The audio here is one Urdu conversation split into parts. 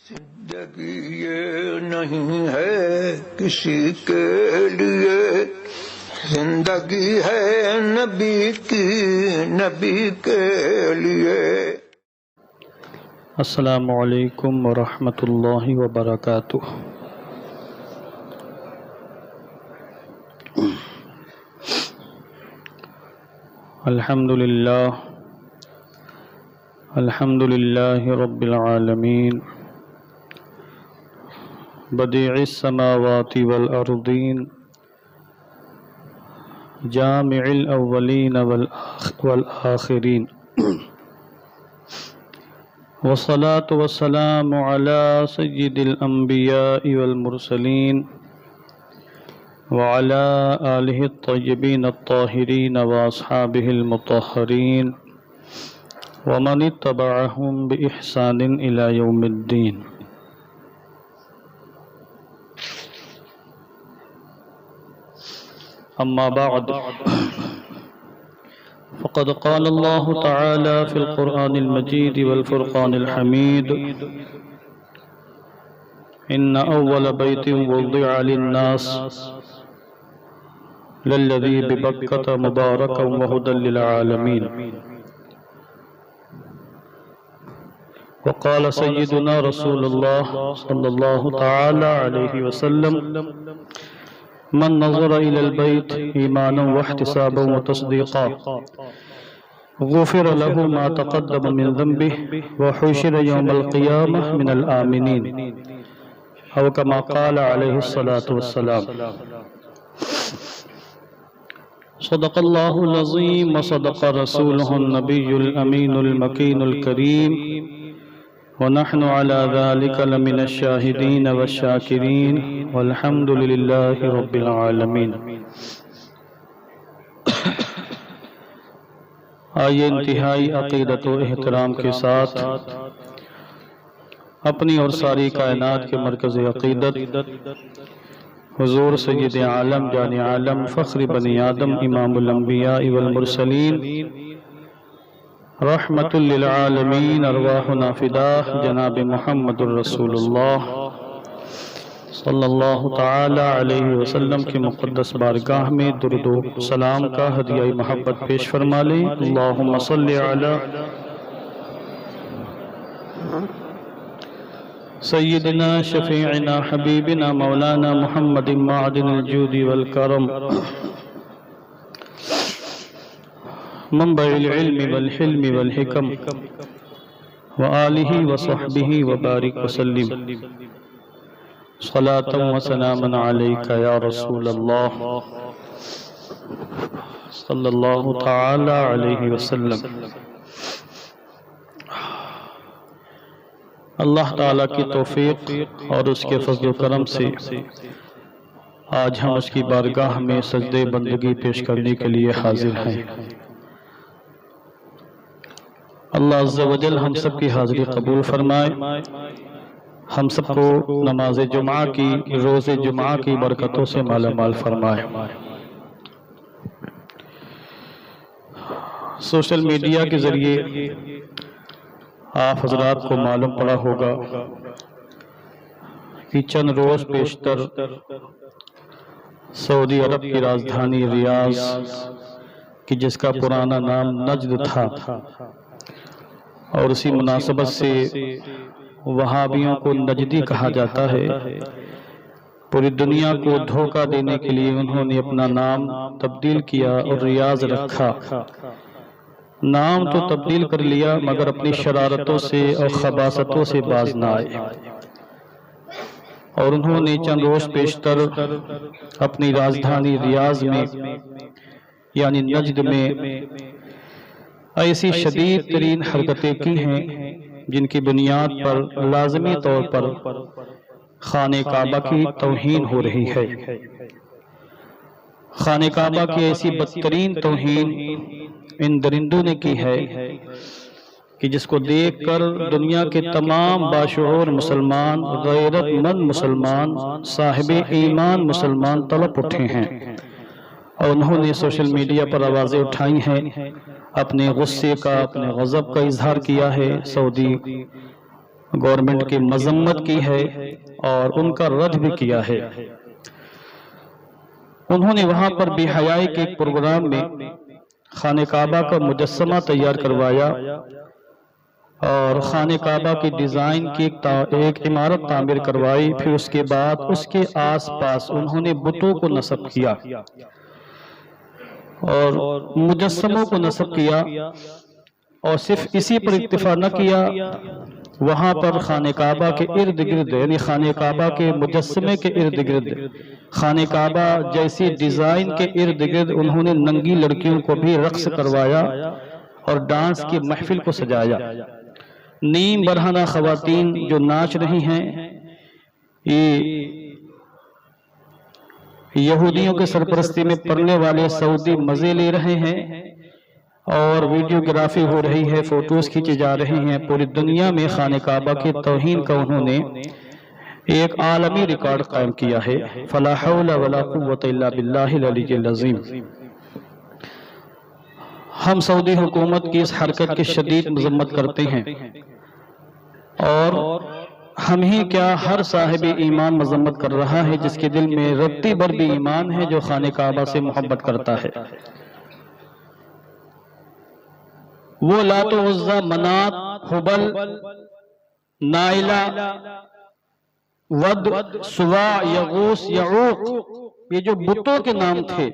زندگی یہ نہیں ہے کسی کے لیے، زندگی ہے نبی کی، نبی کے لیے۔ السلام علیکم ورحمۃ اللہ وبرکاتہ۔ الحمد للہ رب العالمین، بدیع السماوات والارضین، جامع الاولین والآخرین، والصلاة والسلام على سید الانبیاء والمرسلین، وعلى آلہ الطیبین الطاہرین واصحابہ المطہرین، ومن اتبعہم بإحسان إلى یوم الدین۔ اما بعد، فقد قال اللہ تعالی فی القرآن المجید والفرقان الحمید: ان اول بیت وضع للناس للذی ببکۃ مبارکا وہدی للعالمین۔ وقال سیدنا رسول اللہ صلی اللہ تعالی علیہ وسلم: من نظر إلى البيت إيمانا واحتسابا وتصديقا غفر له ما تقدم من ذنبه وحشر يوم القيامة من الآمنين، أو كما قال عليه الصلاة والسلام۔ صدق الله العظيم وصدق رسوله النبي الأمين المكين الكريم، ونحن على ذلك لمن الشاهدين والشاكرين، والحمد لله رب العالمين۔ آئیے انتہائی عقیدت و احترام کے ساتھ اپنی اور ساری کائنات کے مرکز عقیدت حضور سید عالم جان عالم فخر بنی آدم امام الانبیاء والمرسلین رحمت للعالمین ارواحنا فداہ جناب محمد الرسول اللہ صلی اللہ تعالی علیہ وسلم کی مقدس بارگاہ میں درود و سلام کا ہدیہ محبت پیش فرما لیں۔ اللہم صلی علی سیدنا شفیعنا حبیبنا مولانا محمد معدن الجود والکرم، منبع العلم والحلم والحکم، وآلہ وصحبہ وبارک وسلم، صلاة و سلاما علیکہ یا رسول اللہ صلی اللہ تعالی علیہ وسلم۔ اللہ تعالیٰ کی توفیق اور اس کے فضل و کرم سے آج ہم اس کی بارگاہ میں سجدے بندگی پیش کرنے کے لیے حاضر ہیں۔ اللہ عز و جل ہم سب کی حاضری قبول فرمائے، ہم سب کو نماز جمعہ کی روز جمعہ کی برکتوں سے مالا مال فرمائے۔ سوشل میڈیا کے ذریعے آپ حضرات کو معلوم پڑا ہوگا کہ چند روز پیشتر سعودی عرب کی راجدھانی ریاض کی جس کا پرانا نام نجد تھا، اور اسی مناسبت سے وہابیوں کو نجدی کہا جاتا ہے، پوری دنیا کو دھوکہ دینے کے لیے انہوں نے اپنا نام تبدیل کیا اور ریاض رکھا۔ نام تو تبدیل کر لیا مگر اپنی شرارتوں سے اور خباثتوں سے باز نہ آئے، اور انہوں نے چند روز پیشتر اپنی راجدھانی ریاض میں یعنی نجد میں ایسی شدید ترین حرکتیں کی ہیں جن کی بنیاد پر لازمی طور پر خانہ کعبہ کی توہین ہو رہی ہے۔ خانہ کعبہ کی ایسی بدترین توہین ان درندوں نے کی ہے کہ جس کو دیکھ کر دنیا کے تمام باشعور مسلمان، غیرت مند مسلمان، صاحب ایمان مسلمان تڑپ اٹھے ہیں، اور انہوں نے سوشل میڈیا پر آوازیں اٹھائی ہیں، اپنے غصے کا، اپنے غضب کا اظہار کیا ہے۔ سعودی گورنمنٹ کی مذمت کی ہے اور ان کا رد بھی کیا ہے۔ انہوں نے وہاں پر بے حیائی کے ایک پروگرام میں خانہ کعبہ کا مجسمہ تیار کروایا اور خانہ کعبہ کی ڈیزائن کی ایک عمارت تعمیر کروائی، پھر اس کے بعد اس کے آس پاس انہوں نے بتوں کو نصب کیا اور مجسموں کو نصب کیا، اور صرف اسی پر اکتفا نہ کیا، وہاں پر خانہ کعبہ کے ارد گرد، یعنی خانہ کعبہ کے مجسمے کے ارد گرد، خانہ کعبہ جیسی ڈیزائن کے ارد گرد انہوں نے ننگی لڑکیوں کو بھی رقص کروایا اور ڈانس کی محفل کو سجایا۔ نیم برہنہ خواتین جو ناچ رہی ہیں، یہ یہودیوں کے سرپرستی میں پڑھنے والے سعودی مزے لے رہے ہیں اور ویڈیوگرافی ہو رہی ہے، فوٹوز کھینچے جا رہے ہیں۔ پوری دنیا میں خانہ کعبہ کی توہین کا انہوں نے ایک عالمی ریکارڈ قائم کیا ہے۔ فلا حول ولا قوت الا باللہ العلی العظیم۔ ہم سعودی حکومت کی اس حرکت کی شدید مذمت کرتے ہیں، اور ہم ہی کیا ہر صاحب ایمان مذمت کر رہا ہے جس کے دل میں رتی بھر بھی ایمان ہے، جو خانہ کعبہ سے محبت کرتا ہے۔ وہ لات و عزا، منات، حبل، نائلہ، ود، سوا، یغوث، یعوق، یہ جو بتوں کے نام تھے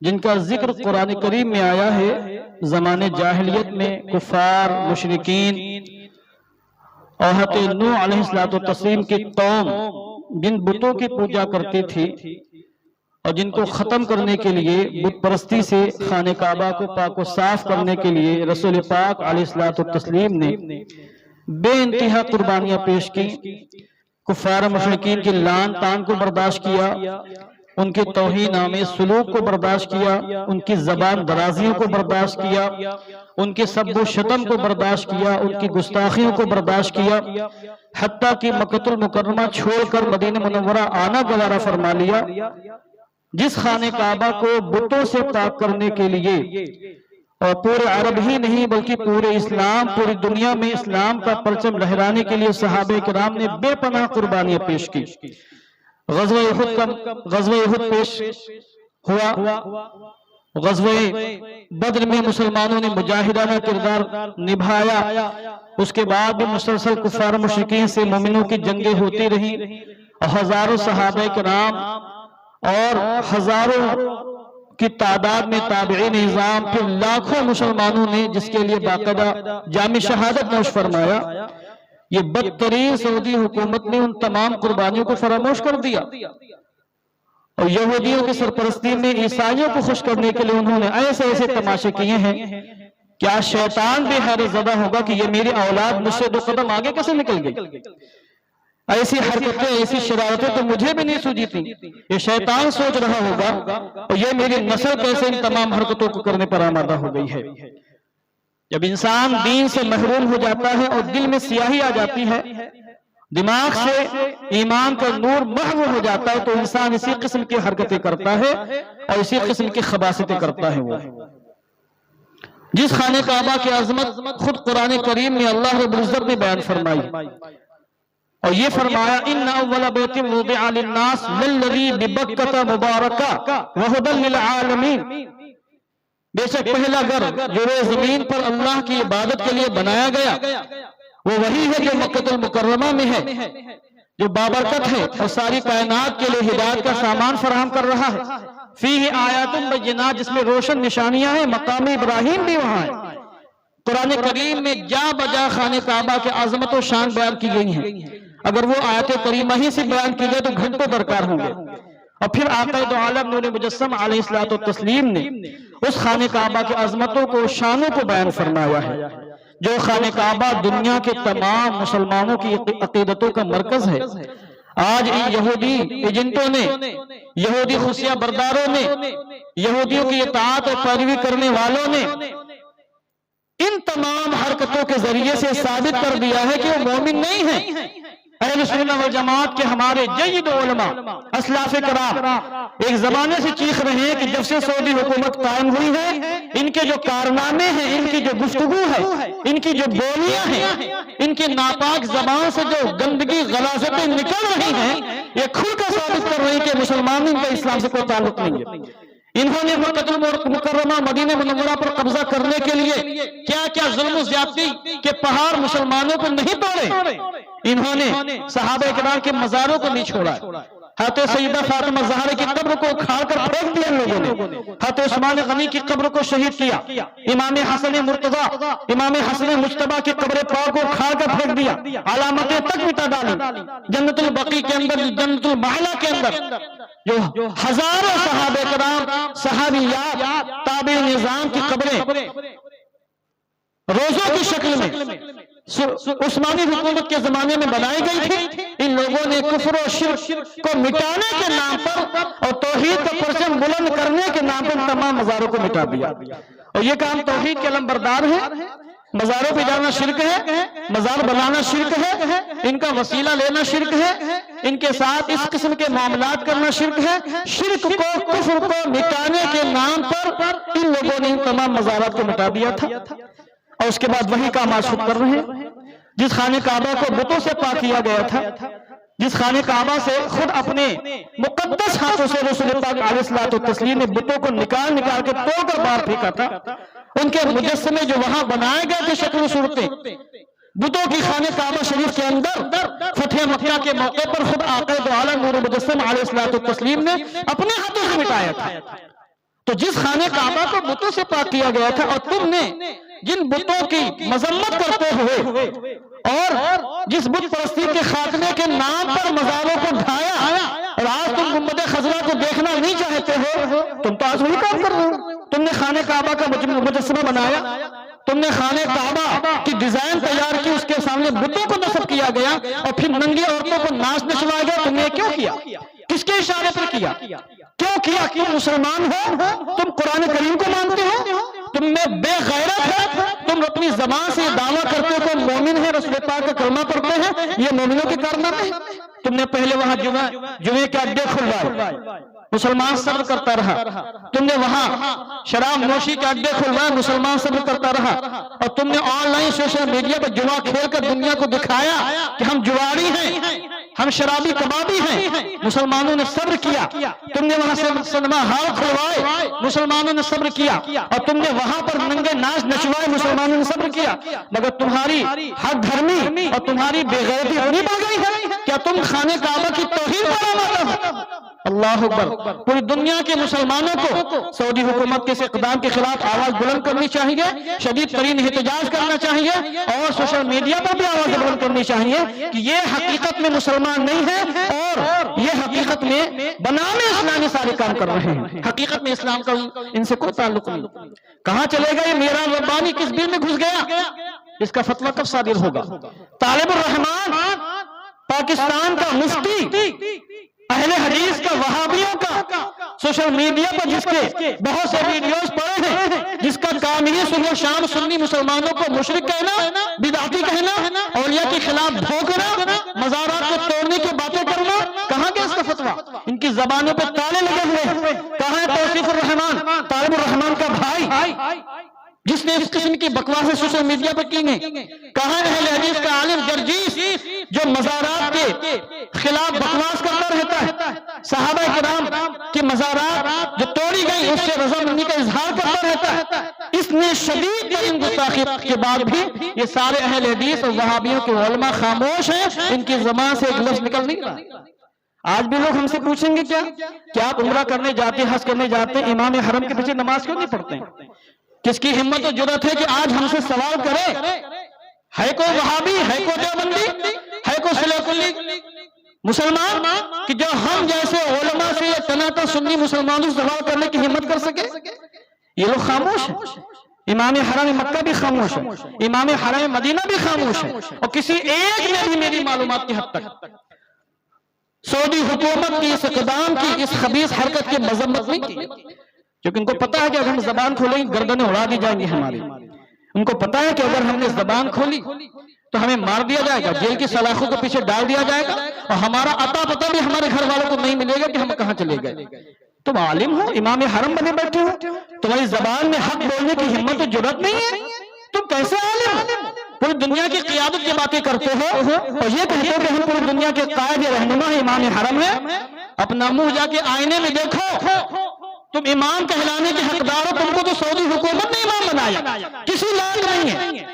جن کا ذکر قرآن کریم میں آیا ہے، زمانے جاہلیت میں کفار، مشرکین، حضرت نوح علیہ السلام کی قوم جن بتوں کی پوجا کرتی تھی اور جن کو ختم کرنے کے لیے، بت پرستی سے خانہ کعبہ کو پاک و صاف کرنے کے لیے رسول پاک علیہ السلام نے بے انتہا قربانیاں پیش کی، کفار مشرکین کی لعن طعن کو برداشت کیا، ان کے توہین آمیز سلوک کو برداشت کیا، ان کی زبان درازیوں کو برداشت کیا، ان کے سب و شتم کو برداشت کیا، ان کی گستاخیوں کو برداشت کیا، حتیٰ کہ مکہ المکرمہ چھوڑ کر مدینہ منورہ آنا گوارا فرما لیا، جس خانہ کعبہ کو بتوں سے پاک کرنے کے لیے، اور پورے عرب ہی نہیں بلکہ پورے اسلام، پوری دنیا میں اسلام کا پرچم لہرانے کے لیے صحابہ کرام نے بے پناہ قربانیاں پیش کی۔ غزوہ احد پیش ہوا، غزوہ بدر میں مسلمانوں نے مجاہدانہ کردار نبھایا، اس کے بعد بھی مسلسل کفار مشرکین سے مومنوں کی جنگیں ہوتی رہی، ہزاروں صحابہ کرام اور ہزاروں کی تعداد میں تابعین نظام، پھر لاکھوں مسلمانوں نے جس کے لیے باقاعدہ جام شہادت نوش فرمایا۔ یہ بدترین سعودی حکومت نے ان تمام قربانیوں کو فراموش کر دیا، اور یہودیوں کی سرپرستی میں عیسائیوں کو خوش کرنے کے لیے انہوں نے ایسے ایسے تماشے کیے ہیں۔ کیا شیطان بھی حیرت زدہ ہوگا کہ یہ میری اولاد مجھ سے 2 قدم آگے کیسے نکل گئی؟ ایسی حرکتیں، ایسی شرارتیں تو مجھے بھی نہیں سوجی تھی۔ یہ شیطان سوچ رہا ہوگا اور یہ میری نسل کیسے ان تمام حرکتوں کو کرنے پر آمادہ ہو گئی ہے۔ جب انسان دین سے محروم ہو جاتا ہے اور دل میں سیاہی آ جاتی ہے، دماغ سے ایمان کا نور محو ہو جاتا ہے، تو انسان اسی قسم کی حرکتیں کرتا ہے اور اسی قسم کی خباثتیں کرتا ہے۔ وہ جس خانہ کعبہ کی عظمت خود قرآن کریم میں اللہ رب العزت نے بیان فرمائی، اور یہ فرمایا ان اول بیت وضع للناس للذی ببکۃ مبارکہ وہدی للعالمین، بے شک پہلا گھر جو زمین پر اللہ کی عبادت کے لیے بنایا گیا وہ وہی ہے جو مکہ المکرمہ میں ہے، جو بابرکت ہے اور ساری کائنات کے لیے ہدایت کا سامان فراہم کر رہا ہے۔ فیہ آیات بینات، جس میں روشن نشانیاں ہیں، مقام ابراہیم بھی وہاں ہے۔ قرآن کریم میں جا بجا خانہ کعبہ کے عظمت و شان بیان کی گئی ہیں، اگر وہ آیت کریمہ ہی سے بیان کی جائے تو گھنٹوں درکار ہوں گے۔ اور پھر آقا دو عالم نور مجسم علیہ السلام نے اس خانہ کعبہ کی عظمتوں کو، شانوں کو بیان فرمایا ہے، جو خانہ کعبہ دنیا کے تمام مسلمانوں کی عقیدتوں کا مرکز ہے۔ آج ان یہودی ایجنٹوں نے، یہودی خفیہ برداروں نے، یہودیوں کی اطاعت اور پیروی کرنے والوں نے ان تمام حرکتوں کے ذریعے سے ثابت کر دیا ہے کہ وہ مومن نہیں ہیں۔ اہل سنت والجماعت کے ہمارے جید علماء اسلاف کرام ایک زمانے سے چیخ رہے ہیں کہ جب سے سعودی حکومت قائم ہوئی ہے، ان کے جو کارنامے ہیں، ان کی جو گفتگو ہے، ان کی جو بولیاں ہیں، ان کی ناپاک زبان سے جو گندگی غلاظتیں نکل رہی ہیں، یہ کھل کر ثابت کر رہی ہیں کہ مسلمان ان کا اسلام سے کوئی تعلق نہیں ہے۔ انہوں نے مکہ المکرمہ مدینہ منورہ پر قبضہ کرنے کے لیے کیا کیا ظلم و زیادتی کے پہاڑ مسلمانوں پر نہیں توڑے۔ انہوں نے صحابہ کرام کے مزاروں کو نہیں چھوڑا، حضرت سیدہ فاطمہ زہرا کی قبر کو اکھاڑ کر پھینک دیا ان لوگوں نے، حضرت عثمان غنی کی قبر کو شہید کیا، امام حسن مرتضیٰ، امام حسن مجتبیٰ کی قبر پاک کو اکھاڑ کر پھینک دیا، علامتیں تک مٹا ڈالی، جنت البقیع کے اندر، جنت المعلا کے اندر جو ہزاروں صحابہ کرام، صحابیات، تابع نظام کی قبریں روزوں کی شکل میں عثمانی حکومت کے زمانے میں بنائی گئی تھی، ان لوگوں نے کفر و شرک کو مٹانے کے نام پر اور توحید کا پرچم بلند کرنے کے نام پر تمام مزاروں کو مٹا دیا۔ اور یہ کام توحید کے علمبردار ہے، مزاروں پہ جانا شرک ہے، مزار بنانا شرک ہے، ان کا وسیلہ لینا شرک ہے، ان کے ساتھ اس قسم کے معاملات کرنا شرک ہے۔ شرک کو، کفر کو مٹانے کے نام پر ان لوگوں نے ان تمام مزارات کو مٹا دیا تھا، اور اس کے بعد وہی کام آج خود کر رہے ہیں۔ جس خانہ کعبہ کو بتوں سے پاک کیا گیا تھا، جس خانہ کعبہ سے خود اپنے مقدس ہاتھوں سے رسول پاک علیہ الصلوۃ والتسلیم نے بتوں کو نکال کے توڑ کر باہر پھینکا تھا، ان کے مجسمے جو وہاں بنائے گئے تھے شکل و صورتیں، بتوں کی خانہ کعبہ شریف کے اندر فتح مکہ کے موقع پر خود آقا دو عالم نور مجسم علیہ الصلوۃ والتسلیم نے اپنے ہاتھوں سے مٹایا تھا۔ تو جس خانہ کعبہ کو بتوں سے پاک کیا گیا تھا، اور تم نے جن بتوں کی مذمت کرتے ہوئے اور جس بت پرستی کے خاتمے کے نام پر مزاروں کو ڈھایا، اور آج تم گنبد خضرا کو دیکھنا نہیں چاہتے ہو، تم تو آج وہی کام کر رہے ہو۔ تم نے خانہ کعبہ کا مجسمہ بنایا، تم نے خانہ کعبہ کی ڈیزائن تیار کی، اس کے سامنے بتوں کو نصب کیا گیا، اور پھر ننگی عورتوں کو ناچ نچوایا گیا۔ تم نے کیوں کیا؟ کس کے اشارے پر کیا؟ کیوں کیا؟ تم مسلمان ہو، تم قرآن کریم کو مانتے ہو، تم میں بے غیرت ہے، تم اپنی زبان سے دعویٰ کرتے ہو کہ مومن ہے، رسول پاک کا کلمہ پڑھتے ہیں، یہ مومنوں کے کارنامے ہیں۔ تم نے پہلے وہاں جمعے کے اڈے کھلوائے، مسلمان صبر کرتا رہا۔ تم نے وہاں شراب نوشی کے اڈے کھلوائے، مسلمان صبر کرتا رہا۔ اور تم نے آن لائن سوشل میڈیا پر جوا کھیل کر دنیا کو دکھایا کہ ہم جواری ہیں، ہم شرابی کبابی ہیں، مسلمانوں نے صبر کیا۔ تم نے وہاں سے سنیما ہال کھلوائے، مسلمانوں نے صبر کیا۔ اور تم نے وہاں پر ننگے ناچ نچوائے، مسلمانوں نے صبر کیا۔ مگر تمہاری حق دھرمی اور تمہاری بے غیرتی اتنی بڑھ گئی ہے، کیا تم خانہ کعبہ کی توہین کرتے ہو؟ اللہ اکبر۔ پوری دنیا کے مسلمانوں کو سعودی حکومت کے اس اقدام کے خلاف آواز بلند کرنی چاہیے، شدید ترین احتجاج کرنا چاہیے، اور سوشل میڈیا پر بھی آواز بلند کرنی چاہیے کہ یہ حقیقت میں مسلمان نہیں ہے، اور یہ حقیقت میں بنام اسلامی سارے کام کر رہے ہیں۔ حقیقت میں اسلام کا ان سے کوئی تعلق نہیں۔ کہاں چلے گا یہ میرا ربانی؟ کس بل میں گھس گیا؟ اس کا فتویٰ کب صادر ہوگا؟ طالب الرحمان پاکستان کا مفتی، اہل حدیث کا، وہابیوں کا، سوشل میڈیا پر جس کے بہت سے ویڈیوز پڑے ہیں، جس کا کام ہی صبح شام سنی مسلمانوں کو مشرک کہنا، بدعتی کہنا، اولیاء کے خلاف بھونکنا، مزارات کو توڑنے کی باتیں کرنا، کہاں گیا اس کا فتویٰ؟ ان کی زبانوں پہ تالے لگے ہوئے۔ کہاں ہے توصیف الرحمان، طالب الرحمان کا بھائی، جس نے اس قسم کی بکواسیں سوشل میڈیا پر کی ہیں؟ کہاں ہے اہل حدیث کا عالم جرجیس جو مزارات کے خلاف بکواس کرتا رہتا ہے، صحابہ کرام کی مزارات جو توڑی گئی اس سے رضامندی کا اظہار کرتا رہتا ہے؟ اس نے شدید ترین گستاخی کے بعد بھی یہ سارے اہل حدیث اور وہابیوں کے علماء خاموش ہیں، ان کی زبان سے ایک لفظ نکل نہیں رہا۔ آج بھی لوگ ہم سے پوچھیں گے کیا آپ عمرہ کرنے جاتے، حج کرنے جاتے، امام حرم کے پیچھے نماز کیوں نہیں پڑھتے ہیں؟ کس کی ہمت و جرأت ہے کہ آج ہم سے سوال کرے؟ ہے کوئی وہابی، ہے کوئی دیوبندی، ہے کوئی سلیقلی مسلمان کہ جو ہم جیسے علماء سے یا تناتا سنی مسلمانوں سے سوال کرنے کی ہمت کر سکے؟ یہ لوگ خاموش ہیں۔ امام حرم مکہ بھی خاموش ہے، امام حرم مدینہ بھی خاموش ہے، اور کسی ایک نے بھی میری معلومات کی حد تک سعودی حکومت کی اس اقدام کی، اس خبیث حرکت کی مذمت نہیں کی، کیونکہ ان کو پتا ہے کہ اگر ہم زبان کھولیں گے گردنیں اڑا دی جائیں گی ہماری۔ ان کو پتا ہے کہ اگر ہم نے زبان کھولی تو ہمیں مار دیا جائے گا، جیل کی سلاخوں کے پیچھے ڈال دیا جائے گا، اور ہمارا عطا پتہ بھی ہمارے گھر والوں کو نہیں ملے گا کہ ہم کہاں چلے گئے۔ تم عالم ہو، امام حرم بنے بیٹھے ہو، تمہاری زبان میں حق بولنے کی ہمت و جرات نہیں ہے، تم کیسے عالم ہو؟ پوری دنیا کی قیادت کی باتیں کرتے ہو اور یہ کہتے ہو کہ ہم پوری دنیا کے قائد رہنما امام حرم ہے۔ اپنا منہ جا کے آئینے میں دیکھو، تم امام کہلانے کے حقدار ہو، تم کو تو سعودی حکومت نے امام بنایا، کسی لائق نہیں ہے۔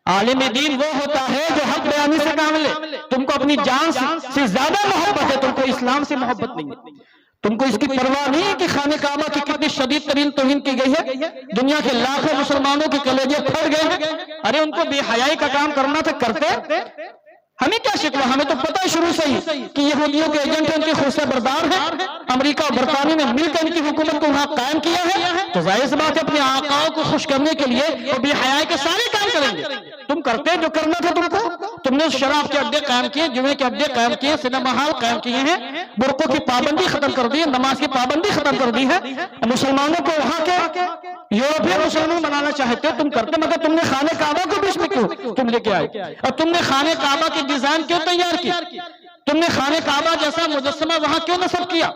عالم دین وہ ہوتا ہے جو حق بیانی سے کام لے۔ تم کو اپنی جان سے زیادہ محبت ہے، تم کو اسلام سے محبت نہیں ہے، تم کو اس کی پرواہ نہیں ہے کہ خانہ کعبہ کی کتنی شدید ترین توہین کی گئی ہے، دنیا کے لاکھوں مسلمانوں کے کلیجے پھٹ گئے ہیں۔ ارے ان کو بے حیائی کا کام کرنا تھا، کرتے، ہمیں کیا شکوہ؟ ہمیں تو پتہ ہے شروع سے ہی کہ یہودیوں کے ایجنٹ ہیں، ان کے خرسہ بردار ہیں، امریکہ اور برطانیہ نے مل کر ان کی حکومت کو وہاں قائم کیا ہے، تو ظاہر سی بات ہے اپنے آقاؤں کو خوش کرنے کے لیے وہ بے حیائی کے سارے کام کریں گے۔ تم کرتے جو کرنا تھا تم کو، تم نے شراب کے اڈے قائم کیے، جمعے کے اڈے قائم کیے، سینما ہال قائم کیے ہیں، برقعوں کی پابندی ختم کر دی ہے، نماز کی پابندی ختم کر دی ہے، مسلمانوں کو وہاں کے یورپین مسلمان بنانا چاہتے ہو، تم کرتے، مگر تم نے خانہ کعبہ کو بیچ میں کیوں تم لے کے آئے؟ اور تم نے خانہ کعبہ کی ڈیزائن کیوں تیار کی؟ تم نے خانہ کعبہ جیسا مجسمہ وہاں کیوں نصب کیا؟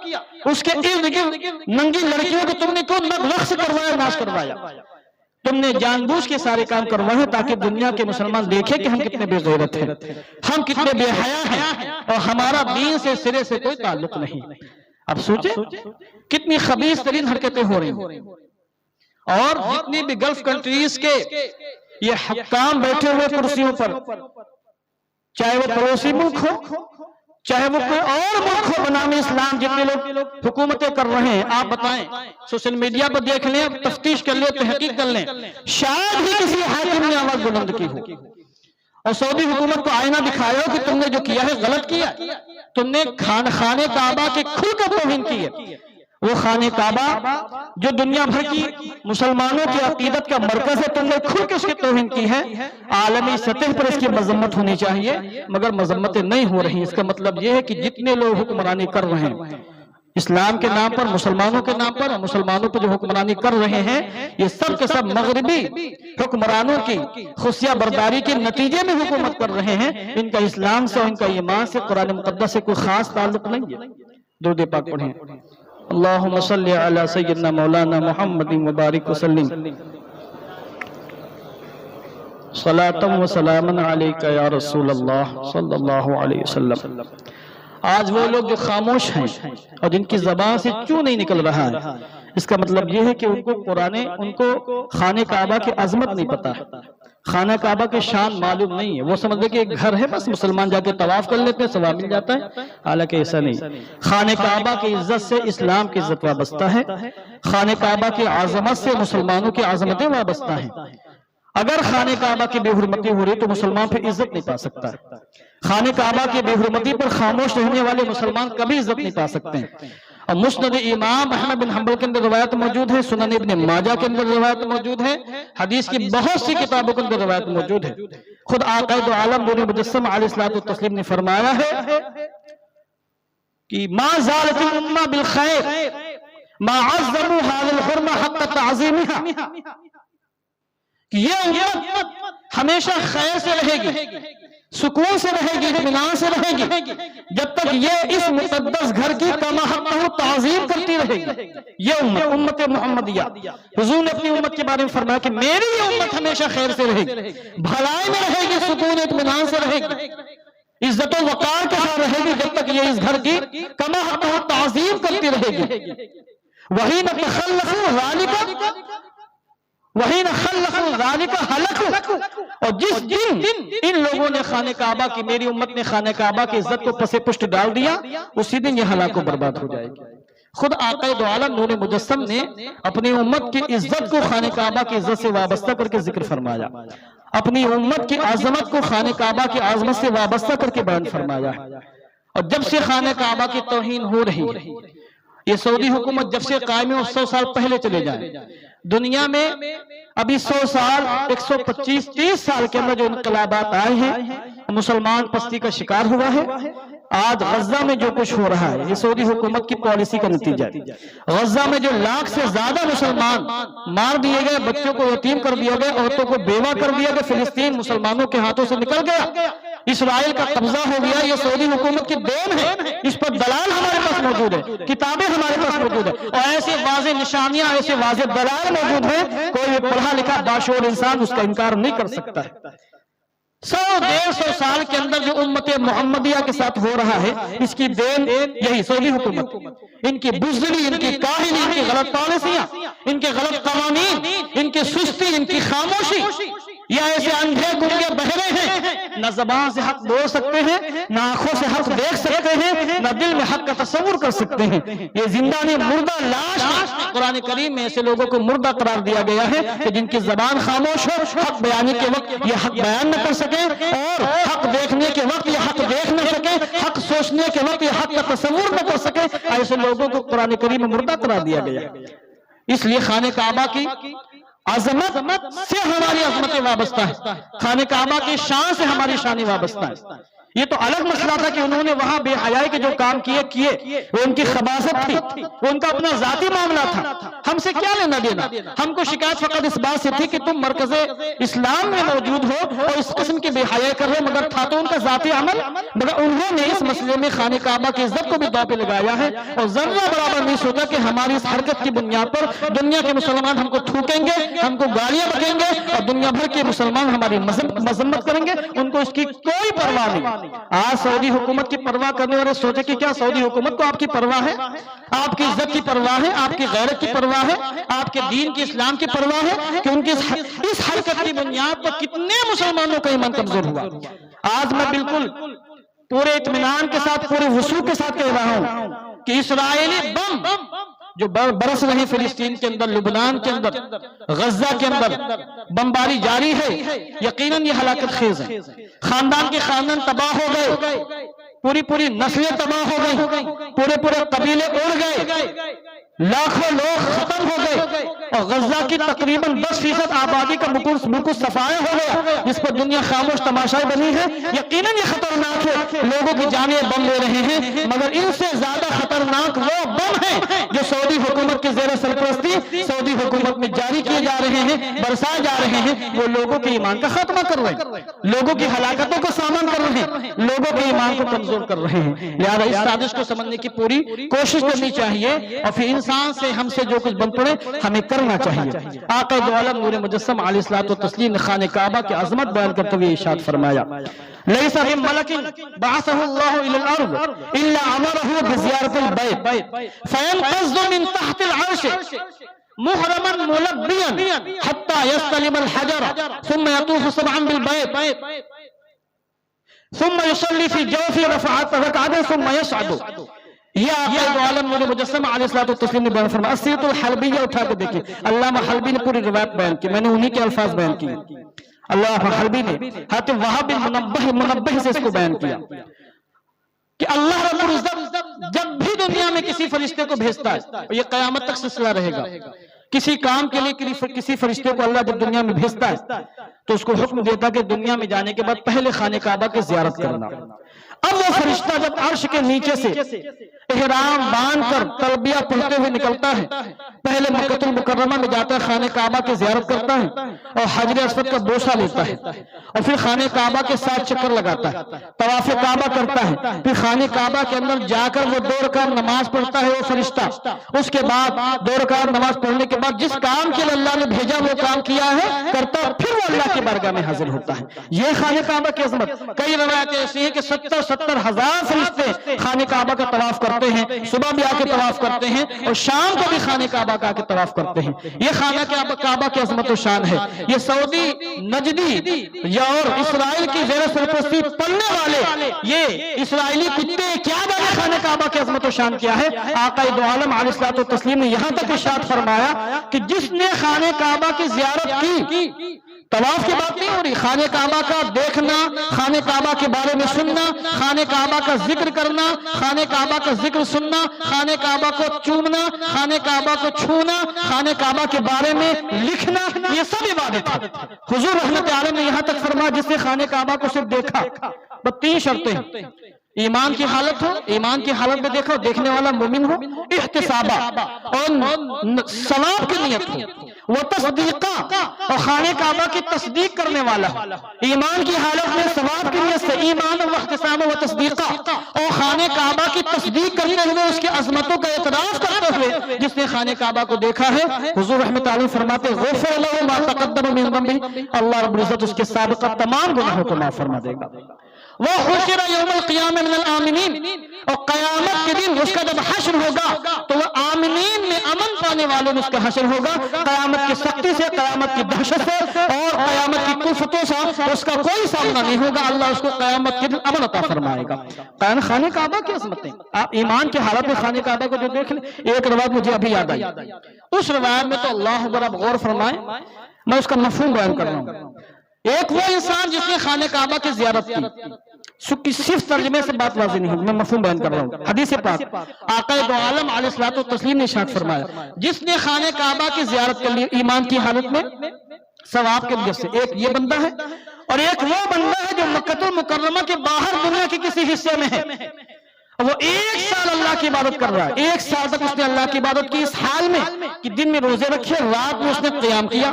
اس کے ارد گرد ننگی لڑکیوں کو تم نے کیوں رقص کروایا، ناچ کروایا؟ تم نے جان بوجھ کے سارے کام کروائے تاکہ دنیا کے مسلمان دیکھیں کہ ہم کتنے بے غیرت ہیں، ہم کتنے بے حیا ہیں، اور ہمارا دین سے سرے سے کوئی تعلق نہیں۔ اب سوچیں کتنی خبیث ترین حرکتیں ہو رہی ہیں، اور جتنی بھی گلف کنٹریز کے یہ حکام بیٹھے ہوئے کرسیوں پر، چاہے وہ پڑوسی ملک ہو، چاہے وہ کوئی اور ملک ہو بنام اسلام، جتنے لوگ حکومتیں کر رہے ہیں، آپ بتائیں، سوشل میڈیا پر دیکھ لیں، تفتیش کر لیں، تحقیق کر لیں، شاید ہی کسی حاکم نے آواز بلند کی ہو اور سعودی حکومت کو آئینہ دکھایا ہو کہ تم نے جو کیا ہے غلط کیا، تم نے خانہ کعبہ کے کھل کر توہین کی ہے۔ وہ خانہ کعبہ جو دنیا بھر کی مسلمانوں کی عقیدت کا مرکز ہے، تم نے کھل کے اس کی توہین کی ہے۔ عالمی سطح پر اس کی مذمت ہونی چاہیے، مگر مذمتیں نہیں ہو رہی۔ اس کا مطلب یہ ہے کہ جتنے لوگ حکمرانی کر رہے ہیں اسلام کے نام پر، مسلمانوں کے نام پر، اور مسلمانوں پر جو حکمرانی کر رہے ہیں، یہ سب کے سب مغربی حکمرانوں کی خفیہ برداری کے نتیجے میں حکومت کر رہے ہیں۔ ان کا اسلام سے اور ان کا ایمان سے، قرآن مقدس سے کوئی خاص تعلق نہیں ہے۔ درود پاک پڑھیں۔ اللہم صلی علی سیدنا مولانا محمد مبارک وسلم، صلاۃ و سلام علیک یا رسول اللہ صلی اللہ علیہ وسلم۔ آج وہ لوگ جو خاموش ہیں اور جن کی زبان سے چوں نہیں نکل رہا ہے، اس کا مطلب یہ ہے کہ ان کو خانہ کعبہ کی عظمت نہیں پتا ہے، خانہ کعبہ کے شان معلوم نہیں ہے۔ وہ سمجھتے کہ ایک گھر ہے، بس مسلمان جا کے طواف کر لیتے ہیں، ثواب مل جاتا ہے، حالانکہ ایسا نہیں۔ خانہ کعبہ کی عزت سے اسلام کی عزت وابستہ ہے، خانہ کعبہ کی عظمت سے مسلمانوں کی عظمتیں وابستہ ہیں۔ اگر خانہ کعبہ کی بے حرمتی ہو رہی تو مسلمان پھر عزت نہیں پا سکتا۔ خانہ کعبہ کی بے حرمتی پر خاموش رہنے والے مسلمان کبھی عزت نہیں پا سکتے ہیں۔ اور مسند امام احمد بن حنبل کے اندر روایت موجود ہے، سنن ابن ماجہ کے اندر روایت موجود ہے، حدیث کی بہت سی کتابوں کے اندر روایت موجود ہے۔ خود آقا دو عالم نور مجسم علیہ الصلوۃ والتسلیم نے فرمایا ہے کہ ما زالت الامہ بالخیر ما عظموا هذه الحرمہ حق تعظیمها، کہ یہ امت ہمیشہ خیر سے رہے گی، سکون سے رہے گی، اطمینان سے رہے گی، جب تک یہ اس مقدس گھر کی کما حقہ تعظیم کرتی رہے گی۔ یہ امت محمدیہ، حضور نے اپنی امت کے بارے میں فرمایا کہ میری یہ امت ہمیشہ خیر سے رہے گی، بھلائی میں رہے گی، سکون اطمینان سے رہے گی، عزت و وقار کے ساتھ رہے گی، جب تک یہ اس گھر کی کما حقہ تعظیم کرتی رہے گی۔ وہی نہ تخلفوا ذالک، وہی نہ خلقوا ذالک ہلکوا، اور جس دن ان لوگوں نے خانہ کعبہ کی، میری امت نے خانہ کعبہ کی عزت کو پس پشت ڈال دیا، اسی دن یہ ہلاک و برباد ہو جائے گی۔ خود آقا دو عالم نور مجسم نے اپنی امت کی عزت کو خانہ کعبہ کی عزت سے وابستہ کر کے ذکر فرمایا، اپنی امت کی عظمت کو خانہ کعبہ کی عظمت سے وابستہ کر کے بیان فرمایا۔ اور جب سے خانہ کعبہ کی توہین ہو رہی ہے، یہ سعودی حکومت جب سے قائم ہے 100 سال پہلے چلے جائیں، دنیا میں ابھی 100 سال 125-30 سال کے اندر جو انقلابات آئے ہیں، مسلمان پستی کا شکار ہوا ہے۔ آج غزہ میں جو کچھ ہو رہا ہے یہ سعودی حکومت کی پالیسی کا نتیجہ ہے۔ غزہ میں جو لاکھ سے زیادہ مسلمان مار دیے گئے، بچوں کو یتیم کر دیا گیا، عورتوں کو بیوہ کر دیا گیا، فلسطین مسلمانوں کے ہاتھوں سے نکل گیا، اسرائیل کا قبضہ ہو گیا، یہ سعودی حکومت کی دین ہے۔ اس پر دلائل ہمارے پاس موجود ہے، کتابیں ہمارے پاس موجود ہیں، اور ایسے واضح نشانیاں، ایسے واضح دلائل موجود ہیں، کوئی پڑھا لکھا باشعور انسان اس کا انکار نہیں کر سکتا ہے۔ 100-150 سال کے اندر جو امت محمدیہ کے ساتھ ہو رہا ہے، اس کی دین یہی سعودی حکومت، ان کی بزدلی، ان کی کاہلی، ان کی غلط پالیسیاں، ان کے غلط قوانین، ان کی سستی، ان کی خاموشی، یا ایسے اندھے گنگے بہرے ہیں، نہ زبان سے حق بول سکتے ہیں، نہ آنکھوں سے حق دیکھ سکتے ہیں، نہ دل میں حق کا تصور کر سکتے ہیں۔ یہ زندہ نہیں، مردہ لاش ہے۔ قرآن کریم میں ایسے لوگوں کو مردہ قرار دیا گیا ہے کہ جن کی زبان خاموش ہو، حق بیانی کے وقت یہ حق بیان نہ کر سکے، اور حق دیکھنے کے وقت یہ حق دیکھ نہ سکے، حق سوچنے کے وقت یہ حق کا تصور نہ کر سکے، ایسے لوگوں کو قرآن کریم میں مردہ قرار دیا گیا ہے۔ اس لیے خانہ کعبہ کی عظمت سے ہماری عظمتیں وابستہ ہے، خانہ کعبہ کی شان سے ہماری شانیں وابستہ ہے۔ یہ تو الگ مسئلہ تھا کہ انہوں نے وہاں بے حیائی کے جو کام کیے، وہ ان کی خباثت تھی، وہ ان کا اپنا ذاتی معاملہ تھا، ہم سے کیا لینا دینا؟ ہم کو شکایت فقط اس بات سے تھی کہ تم مرکز اسلام میں موجود ہو اور اس قسم کی بے حیائی کر رہے، مگر تھا تو ان کا ذاتی عمل، مگر انہوں نے اس مسئلے میں خانہ کعبہ کی عزت کو بھی داؤ پہ لگایا ہے، اور ذرہ برابر نہیں سوچا کہ ہماری اس حرکت کی بنیاد پر دنیا کے مسلمان ہم کو تھوکیں گے، ہم کو گالیاں بکیں گے، اور دنیا بھر کے مسلمان ہماری مذمت کریں گے۔ ان کو اس کی کوئی پرواہ نہیں۔ آج سعودی حکومت کی پرواہ کرنے والے سوچے کہ کیا سعودی حکومت کو آپ کی پرواہ ہے؟ آپ کی عزت کی پرواہ ہے؟ آپ کی غیرت کی پرواہ ہے؟ آپ کے دین کی اسلام کی پرواہ ہے کہ ان کی اس حرکت کی بنیاد پر کتنے مسلمانوں کا ایمان کمزور ہوا؟ آج میں بالکل پورے اطمینان کے ساتھ، پورے وثوق کے ساتھ کہہ رہا ہوں کہ اسرائیلی بم جو برس رہے فلسطین کے اندر، لبنان کے اندر، غزہ کے اندر بمباری جاری ہے، یقیناً یہ ہلاکت خیز ہے۔ خاندان کے خاندان تباہ ہو گئے، پوری نسلیں تباہ ہو گئی، پورے قبیلے اڑ گئے، لاکھوں لوگ ختم ہو گئے، اور غزہ کی تقریباً 10% آبادی کا مکس صفایا ہو گیا، جس پر دنیا خاموش تماشائی بنی ہے۔ یقیناً یہ خطرناک ہے، لوگوں کی جانیں بم لے رہے ہیں، مگر ان سے زیادہ خطرناک وہ بم ہیں جو سعودی حکومت کی زیر سرپرستی سعودی حکومت میں جاری کیے جا رہے ہیں، برسائے جا رہے ہیں۔ وہ لوگوں کے ایمان کا خاتمہ کر رہے ہیں، لوگوں کی ہلاکتوں کو سامان کر رہے ہیں، لوگوں کے ایمان کو کمزور کر رہے ہیں۔ لہذا اس سازش کو سمجھنے کی پوری کوشش کرنی چاہیے، اور پھر انسان سے ہم سے جو کچھ بن پڑے ہمیں کرنا چاہیے۔ آقا دو عالم نور مجسم علیہ الصلوۃ والتسلیم نے خانہ کعبہ کی عظمت بیان کرتے ہوئے ارشاد فرمایا، لیس من ملک بعثہ اللہ الی الارض الا امرہ بزیارت البیت فینقض من تحت العرش محرما ملبیا حتی یستلم الحجر ثم یطوف سبعا بالبیت ثم يصلي في جوف ركعتين ثم يصعد۔ یہ آقا دو عالم نور مجسم علیہ الصلوۃ والتسلیم نے بیان فرمایا۔ السیرۃ الحلبیہ اٹھا کے دیکھیں، علامہ حلبی نے پوری روایت بیان کی، میں نے انہی کے الفاظ بیان کیے۔ علامہ حلبی نے حاتم وہاب بن منبہ سے اس کو بیان کیا کہ اللہ رب العزت جب بھی دنیا میں کسی فرشتے کو بھیجتا ہے، یہ قیامت تک سلسلہ رہے گا، کسی کام کے لیے کسی فرشتے کو اللہ جب دنیا میں بھیجتا ہے تو اس کو حکم دیتا کہ دنیا میں جانے کے بعد پہلے خانہ کعبہ کی زیارت کرنا۔ اب وہ فرشتہ جب عرش کے نیچے سے احرام باندھ کر تلبیہ پڑھتے ہوئے نکلتا ہے، پہلے مکہ المکرمہ میں جاتا ہے، خانہ کعبہ کی زیارت کرتا ہے اور حجر اسود کا بوسہ لیتا ہے، اور پھر خانہ کعبہ کے ساتھ چکر لگاتا ہے، طواف کعبہ کرتا ہے، پھر خانہ کعبہ کے اندر جا کر وہ 2 رکعت نماز پڑھتا ہے وہ فرشتہ۔ اس کے بعد 2 رکعت نماز پڑھنے کے بعد جس کام کے لیے اللہ نے بھیجا وہ کام کیا ہے کرتا، پھر وہ اللہ کی بارگاہ میں حاضر ہوتا ہے۔ یہ خانہ کعبہ کی عظمت۔ کئی روایتیں ایسی ہیں کہ 70 ہزار فرشتے خانہ کعبہ کا طواف کرتے ہیں، صبح بھی آ کے طواف کرتے ہیں اور شام کو بھی خانہ کعبہ کا آ کے طواف کرتے ہیں۔ یہ خانہ کعبہ کی عظمت و شان ہے۔ یہ سعودی، نجدی یا اور اسرائیل کی زیر سرپرستی پڑھنے والے یہ اسرائیلی کتے کیا جانے خانہ کعبہ کی عظمت و شان کیا ہے۔ آقا دو عالم علیہ الصلوۃ والتسلیم نے یہاں تک ارشاد فرمایا کہ جس نے خانہ کعبہ کی زیارت کی طواف کی بات نہیں ہو رہی، خانہ کعبہ کا دیکھنا، خانہ کعبہ کے بارے میں سننا، خانہ کعبہ کا ذکر کرنا، خانہ کعبہ کا ذکر سننا، خانہ کعبہ کو چومنا، خانہ کعبہ کو چھونا، خانہ کعبہ کے بارے میں لکھنا، یہ سب عبادت ہے۔ حضور رحمت عالم نے یہاں تک فرمایا جس نے خانہ کعبہ کو صرف دیکھا، بس 3 شرطیں ہیں، ایمان کی حالت ہو، ایمان کی حالت میں دیکھو، دیکھنے والا مومن ہو، احتسابہ اور ثواب کی نیت ہو، وہ تصدیقہ اور خانہ کعبہ کی تصدیق کرنے والا ہو، ایمان کی حالت میں ثواب کی نیت سے ایمان و احتساب و تصدیقہ، اور خانہ کعبہ کی تصدیق کرتے ہوئے اس کی عظمتوں کا اعتراف کرتے ہوئے جس نے خانہ کعبہ کو دیکھا ہے، حضور رحمت اللہ فرماتے غفر لہ ما تقدم من ذنبہ، اللہ رب العزت اس کے سابقہ تمام گناہوں کو معاف فرما دے گا۔ وَحُشِرَ يَوْمَ الْقِيَامَةِ مِنَ الْآمِنِينَ، اور قیامت کے دن اس کا جب حشر ہوگا تو وہ آمنین میں امن پانے والوں میں اس کا حشر ہوگا، قیامت کی سختی سے، قیامت کی دہشت سے اور قیامت کی کلفتوں سے اس کا کوئی سامنا نہیں ہوگا، اللہ اس کو قیامت کے دن امن عطا فرمائے گا۔ خانہ کعبہ کی عظمتیں، آپ ایمان کی حالت میں خانہ کعبہ کو جو دیکھ لیں، ایک روایت مجھے ابھی یاد آئی، اس روایت میں تو اللہ اکبر، آپ غور فرمائیں، میں اس کا مفہوم بیان کر رہا ہوں۔ ایک وہ انسان جس نے خانہ کعبہ کی زیارت کی، صرف ترجمے سے بات واضح نہیں ہوگی، میں مفہوم بیان کر رہا ہوں۔ حدیث پاک آقا دو عالم علیہ الصلوۃ والتسلیم نے ارشاد فرمایا جس نے خانہ کعبہ کی زیارت کر لی ایمان کی حالت میں ثواب کے وجہ سے، ایک یہ بندہ ہے اور ایک وہ بندہ ہے جو مکہ المکرمہ کے باہر دنیا کے کسی حصے میں ہے، وہ 1 سال اللہ کی عبادت کر رہا ہے، 1 سال تک اس نے اللہ کی عبادت کی، اس حال میں کہ دن میں روزے رکھے، رات میں اس نے قیام کیا،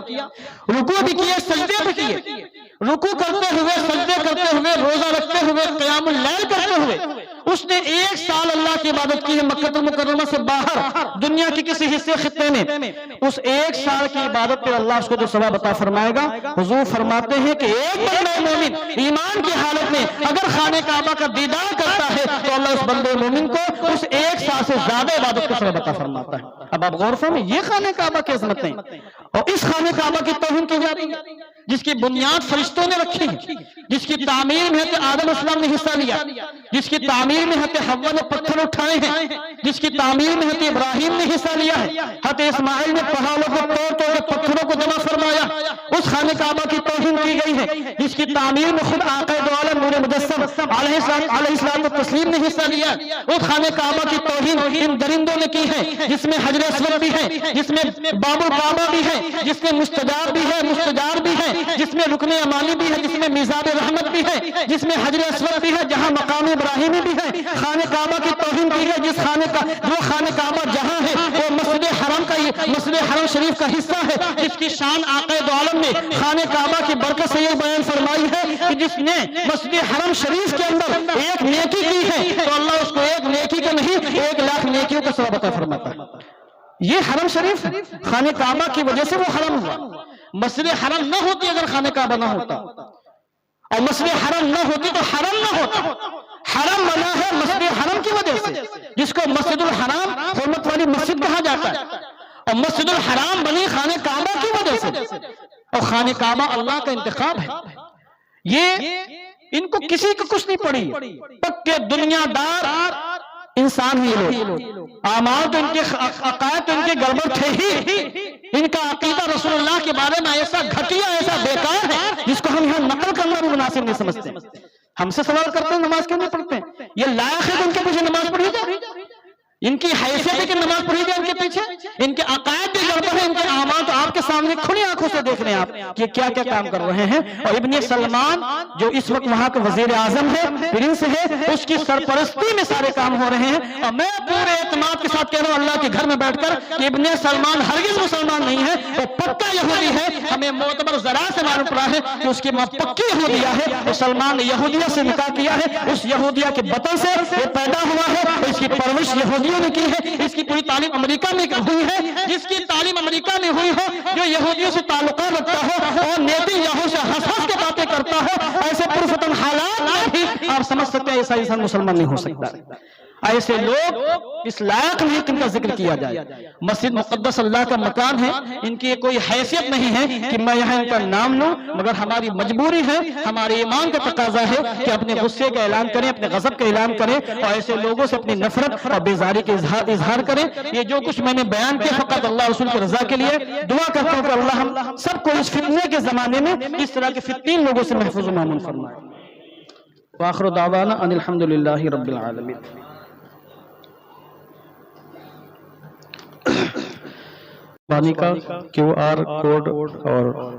رکوع بھی کیے، سجدے بھی کیے، رکوع کرتے ہوئے، سجدے کرتے ہوئے، روزہ رکھتے ہوئے، قیام اللیل کرتے ہوئے اس نے 1 سال اللہ کی عبادت کی ہے مکہ المکرمہ سے باہر دنیا کے کسی حصے خطے میں، اس 1 سال کی عبادت پہ اللہ اس کو جو ثواب عطا فرمائے گا۔ حضور فرماتے ہیں کہ ایک بندہ مومن ایمان کی حالت میں اگر خانہ کعبہ کا دیدار کرتا ہے تو اللہ اس بندے مومن کو اس 1 سال سے زیادہ عبادت کا ثواب عطا فرماتا ہے۔ اب آپ غور فرمائیں، یہ خانہ کعبہ کی عظمتیں، اور اس خانہ کعبہ کی توہین کی جاتی ہے جس کی بنیاد فرشتوں نے رکھی ہے، جس کی تعمیر میں حضرت آدم علیہ السلام نے حصہ لیا، جس کی تعمیر میں حضرت حوا نے پتھر اٹھائے ہیں، جس کی تعمیر میں حضرت ابراہیم نے حصہ لیا ہے، حضرت اسماعیل نے پہاڑوں کو توڑ توڑ کے پتھروں کو جمع فرمایا، اس خانہ کعبہ کی توہین کی گئی ہے، جس کی تعمیر میں خود آقا دو عالم نور مجسم علیہ السلام والتسلیم نے حصہ لیا، اس خانہ کعبہ کی توہین ان درندوں نے کی ہے جس میں حجر اسود بھی ہے، جس میں باب الکعبہ بھی ہے، جس میں مستجاب بھی ہے، مستجار بھی ہے، جس میں رکن امانی بھی ہے، جس میں میزاب رحمت بھی ہے، جس میں حجر اسود بھی ہے، جہاں مقام ابراہیمی بھی ہے۔ خانہ کعبہ کی توہین کی ہے جو خانہ کعبہ جہاں ہے وہ مسجد حرم کا، مسجد حرم شریف کا حصہ ہے، جس کی شان آقا دو عالم نے خانہ کعبہ کی برکت سے یہ بیان فرمائی ہے کہ جس نے مسجد حرم شریف کے اندر ایک نیکی کی ہے تو اللہ اس کو ایک نیکی کا نہیں 1 لاکھ نیکیوں کا ثواب عطا فرماتا ہے۔ یہ حرم شریف خانہ کعبہ کی وجہ سے وہ حرم ہوا، مسجد حرم نہ ہوتی اگر خانہ کعبہ نہ ہوتا، اور مسجد حرم نہ ہوتی تو حرم نہ ہوتا۔ حرم بنا ہے مسجد حرم کی وجہ سے، جس کو مسجد الحرام حرمت والی مسجد کہا جاتا ہے، اور مسجد الحرام بنی خانہ کعبہ کی وجہ سے، اور خانہ کعبہ اللہ کا انتخاب ہے۔ یہ ان کو کسی کو کچھ نہیں پڑی، پکے دنیا دار انسان ہی لوگ، اعمال تو ان کے عقائد تو ان کے گڑبڑ تھے ہی، ان کا عقیدہ رسول اللہ کے بارے میں ایسا گھٹیا، ایسا بیکار ہے جس کو ہم یہاں نقل کرنا بھی مناسب نہیں سمجھتے۔ ہم سے سوال کرتے ہیں نماز کیوں نہیں پڑھتے؟ یہ لائق ہے کہ ان کے پیچھے نماز پڑھی جائے؟ ان کی حیثیت ہے کہ نماز پڑھی جائے ان کے پیچھے؟ ان کے عقائد بھی گڑبڑ ہیں، ان کے اعمال تو آپ کے سامنے کھلی آنکھوں سے دیکھ رہے ہیں آپ کہ کیا کیا کام کر رہے ہیں۔ اور ابن سلمان جو اس وقت وہاں کا وزیر اعظم ہے، پرنس ہے، اس کی سرپرستی میں سارے کام ہو رہے ہیں، اور میں پورے اعتماد کے ساتھ کہہ رہا ہوں اللہ کے گھر میں بیٹھ کر کہ ابن سلمان ہرگز مسلمان نہیں ہے، وہ پکا یہودی ہے۔ ہمیں معتبر ذرا سے معلوم پڑا ہے کہ اس کی ماں پکی یہودیہ ہے، اور سلمان نے یہودیہ سے نکاح کیا ہے، اس یہودیہ کے بطن سے وہ پیدا ہوا ہے، اس کی پرورش یہودیوں نے کی ہے، اس کی پوری تعلیم امریکہ میں ہوئی ہے، جس کی تعلیم امریکہ میں ہوئی ہو، جو یہودیوں سے تعلقات رکھتا ہو اور نیتی یہود سے ہنس ہنس کے باتیں کرتا ہو، ایسے پرفتن حالات میں بھی آپ سمجھ سکتے ہیں ایسا انسان مسلمان نہیں ہو سکتا۔ ایسے لوگ اس لائق نہیں کہ ان کا ذکر کیا جائے. مسجد مقدس اللہ کا مکان ہے, ان کی کوئی حیثیت نہیں ہے کہ میں یہاں ان کا نام لوں, مگر ہماری مجبوری ہے, ہمارے ایمان کا تقاضا ہے کہ اپنے غصے کا اعلان کریں, اپنے غضب کا اعلان کریں, اور ایسے لوگوں سے اپنی نفرت اور بیزاری کا اظہار کریں. یہ جو کچھ میں نے بیان کیا فقط اللہ رسول کی رضا کے لیے. دعا کرتا ہوں کہ اللہ ہم سب کو اس فتنے کے زمانے میں اس طرح کے فتین لوگوں سے محفوظ و مامون فرمائے. وآخر دعوانا ان الحمدللہ رب العالمین. پانی کا QR کوڈ اور